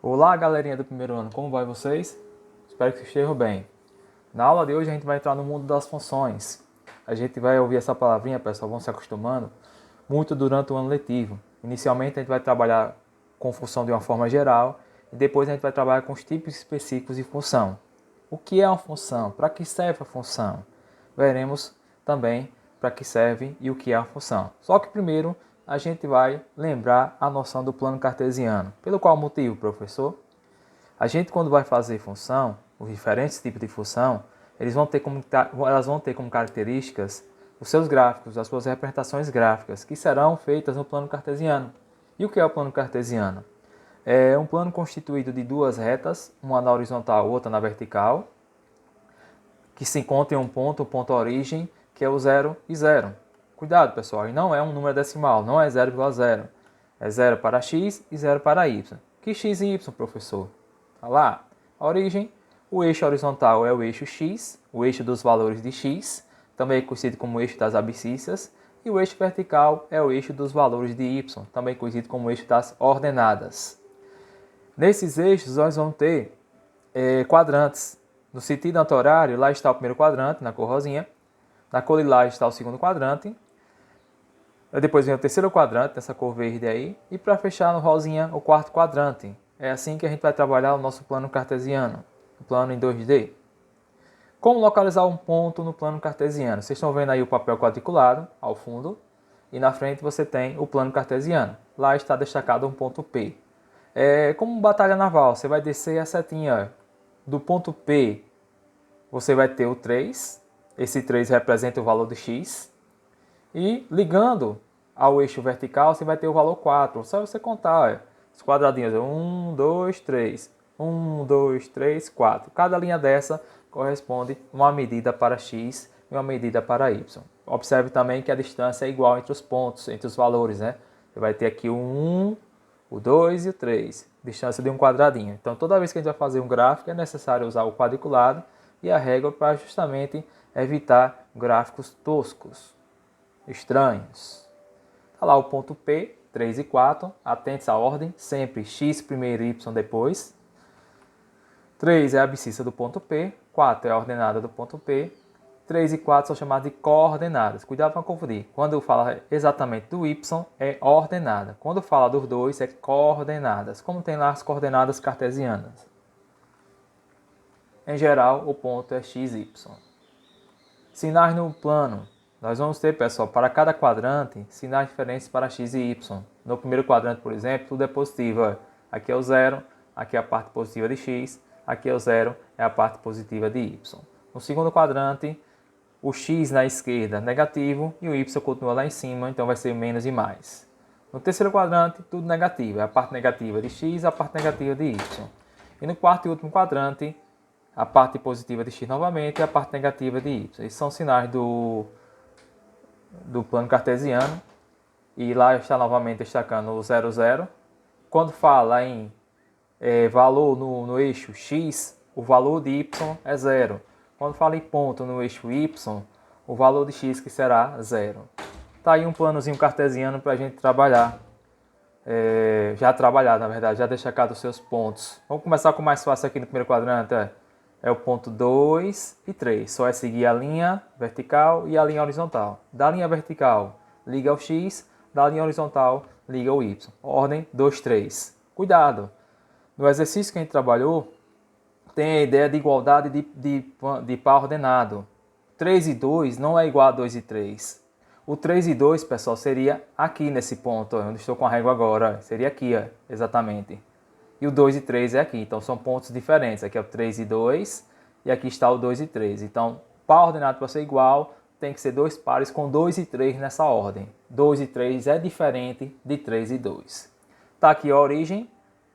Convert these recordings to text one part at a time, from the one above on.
Olá, galerinha do primeiro ano, como vai vocês? Espero que estejam bem. Na aula de hoje a gente vai entrar no mundo das funções. A gente vai ouvir essa palavrinha, pessoal, vão se acostumando, muito durante o ano letivo. Inicialmente a gente vai trabalhar com função de uma forma geral e depois a gente vai trabalhar com os tipos específicos de função. O que é uma função? Para que serve a função? Veremos também para que serve e o que é a função. Só que primeiro a gente vai lembrar a noção do plano cartesiano. Pelo qual motivo, professor? A gente, quando vai fazer função, os diferentes tipos de função, elas vão ter como características os seus gráficos, as suas representações gráficas, que serão feitas no plano cartesiano. E o que é o plano cartesiano? É um plano constituído de duas retas, uma na horizontal, outra na vertical, que se encontra em um ponto, o ponto origem, que é o 0 e 0. Cuidado, pessoal, e não é um número decimal, não é 0,0. É 0 para x e 0 para y. Que x e y, professor? Tá lá. A origem, o eixo horizontal é o eixo x, o eixo dos valores de x, também conhecido como eixo das abscissas, e o eixo vertical é o eixo dos valores de y, também conhecido como eixo das ordenadas. Nesses eixos nós vamos ter quadrantes. No sentido anti-horário, lá está o primeiro quadrante, na cor rosinha. Na cor lilás está o segundo quadrante. Depois vem o terceiro quadrante, nessa cor verde aí. E para fechar no rosinha, o quarto quadrante. É assim que a gente vai trabalhar o nosso plano cartesiano, o plano em 2D. Como localizar um ponto no plano cartesiano? Vocês estão vendo aí o papel quadriculado ao fundo. E na frente você tem o plano cartesiano. Lá está destacado um ponto P. Como batalha naval, você vai descer a setinha do ponto P, você vai ter o 3. Esse 3 representa o valor de x. E ligando ao eixo vertical, você vai ter o valor 4. Só você contar os quadradinhos. 1, 2, 3. 1, 2, 3, 4. Cada linha dessa corresponde a uma medida para x e uma medida para y. Observe também que a distância é igual entre os pontos, entre os valores, né? Você vai ter aqui o 1, o 2 e o 3. Distância de um quadradinho. Então, toda vez que a gente vai fazer um gráfico, é necessário usar o quadriculado e a régua para justamente evitar gráficos toscos, estranhos. Está lá o ponto P, 3 e 4. Atente-se à ordem, sempre x primeiro e y depois. 3 é a abscissa do ponto P, 4 é a ordenada do ponto P. 3 e 4 são chamadas de coordenadas. Cuidado para não confundir. Quando fala exatamente do y, é ordenada. Quando fala dos dois, é coordenadas. Como tem lá as coordenadas cartesianas. Em geral, o ponto é x, y. Sinais no plano. Nós vamos ter, pessoal, para cada quadrante, sinais diferentes para x e y. No primeiro quadrante, por exemplo, tudo é positivo. Aqui é o 0, aqui é a parte positiva de x, aqui é o 0, é a parte positiva de y. No segundo quadrante, o x na esquerda negativo e o y continua lá em cima, então vai ser menos e mais. No terceiro quadrante, tudo negativo, é a parte negativa de x e a parte negativa de y. E no quarto e último quadrante, a parte positiva de x novamente e a parte negativa de y. Esses são sinais do plano cartesiano. E lá está novamente destacando o 0, 0. Quando fala em valor no eixo x, o valor de y é 0. Quando fala em ponto no eixo y, o valor de x que será 0. Está aí um planozinho cartesiano para a gente trabalhar. Já trabalhado, na verdade, já destacado os seus pontos. Vamos começar com o mais fácil aqui no primeiro quadrante. É o ponto 2 e 3. Só é seguir a linha vertical e a linha horizontal. Da linha vertical, liga ao x. Da linha horizontal, liga ao y. Ordem 2, 3. Cuidado! No exercício que a gente trabalhou, tem a ideia de igualdade de par ordenado. 3 e 2 não é igual a 2 e 3. O 3 e 2, pessoal, seria aqui nesse ponto, onde estou com a régua agora. Seria aqui, exatamente. E o 2 e 3 é aqui, então são pontos diferentes. Aqui é o 3 e 2 e aqui está o 2 e 3. Então, par ordenado para ser igual, tem que ser dois pares com 2 e 3 nessa ordem. 2 e 3 é diferente de 3 e 2. Está aqui a origem.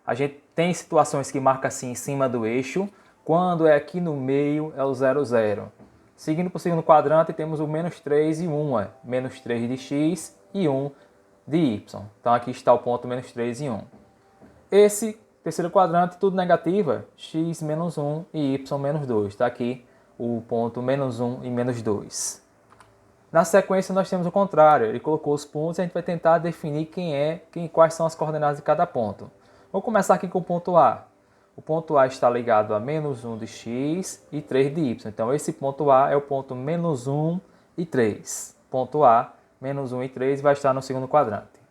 A gente tem situações que marca assim em cima do eixo. Quando é aqui no meio, é o 0, 0. Seguindo para o segundo quadrante, temos o menos 3 e 1. Menos 3 de x e 1 de y. Então, aqui está o ponto menos 3 e 1. Esse terceiro quadrante, tudo negativo, x menos 1 e y menos 2. Está aqui o ponto menos 1 e menos 2. Na sequência, nós temos o contrário. Ele colocou os pontos e a gente vai tentar definir quais são as coordenadas de cada ponto. Vamos começar aqui com o ponto A. O ponto A está ligado a menos 1 de x e 3 de y. Então, esse ponto A é o ponto menos 1 e 3. Ponto A, menos 1 e 3 vai estar no segundo quadrante.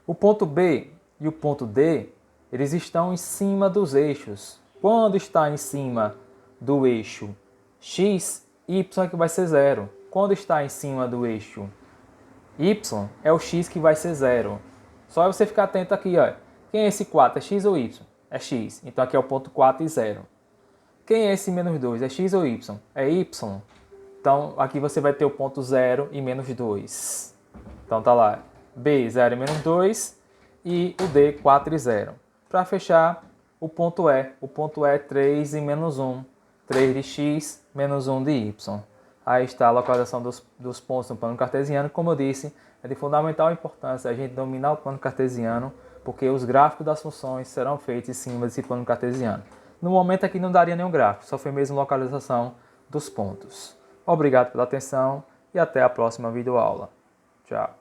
O ponto B e o ponto D, eles estão em cima dos eixos. Quando está em cima do eixo x, y é que vai ser 0. Quando está em cima do eixo y, é o x que vai ser 0. Só você ficar atento aqui, ó. Quem é esse 4? É x ou y? É x. Então aqui é o ponto 4 e 0. Quem é esse menos 2? É x ou y? É y. Então aqui você vai ter o ponto 0 e menos 2. Então tá lá. B, 0 e menos 2. E o D, 4 e 0. Para fechar, o ponto E. O ponto E é 3 e menos 1. 3 de x menos 1 de y. Aí está a localização dos pontos no plano cartesiano. Como eu disse, é de fundamental importância a gente dominar o plano cartesiano, porque os gráficos das funções serão feitos em cima desse plano cartesiano. No momento aqui não daria nenhum gráfico, só foi mesmo localização dos pontos. Obrigado pela atenção e até a próxima videoaula. Tchau.